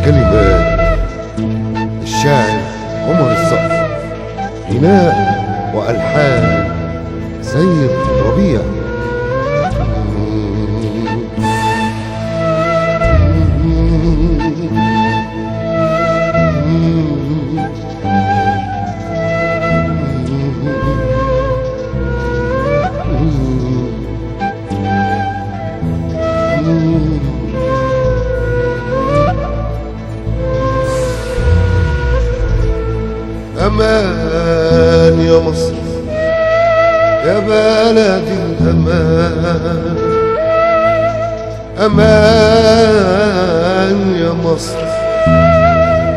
كلمات الشاعر عمر الصقر، غناء وألحان سيد ربيع. أمان يا مصر يا بلدي الأمان، أمان يا مصر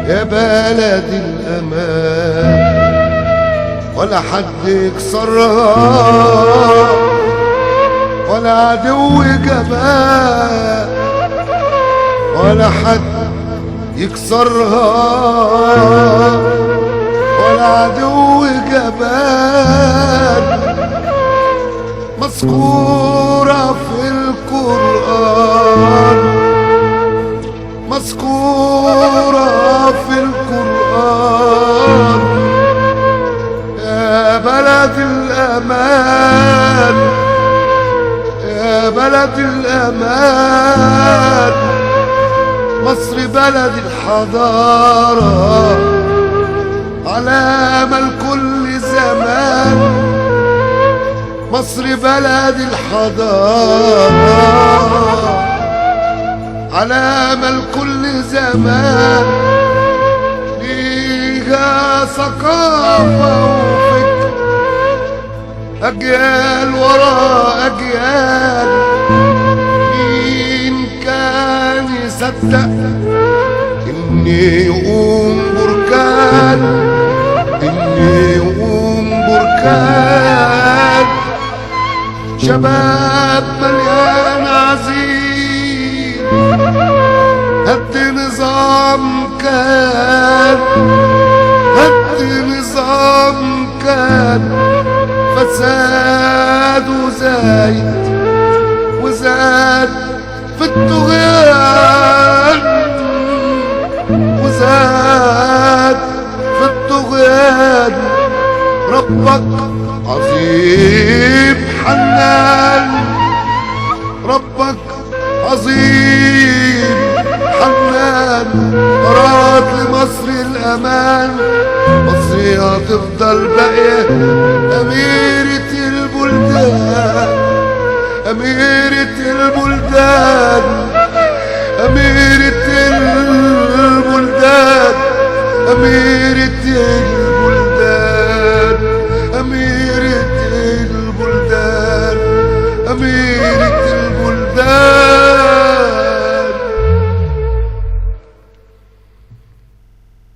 يا بلدي الأمان، ولا حد يكسرها ولا عدو جبان، ولا حد يكسرها ولا عدو جبان، مذكورة في القرآن، مذكورة في القرآن، يا بلد الأمان يا بلد الأمان، مصر بلد الحضارة علامة لكل زمان، مصر بلد الحضارة علامة لكل زمان، ليها ثقافة وفكر أجيال ورا أجيال، مين كان يصدق إن يقوم بركان، إن يقوم بركان شباب مليان عزيز، هد نظام كان، هد نظام كان فساد وزايد وزاد في الطغيان، وزاد في الطغيان، ربك عظيم حنان، ربك عظيم حنان، أراد لمصر الأمان، مصر هتفضل باقية أميرة البلدان، أميرة البلدان، أميرة البلدان، أميرة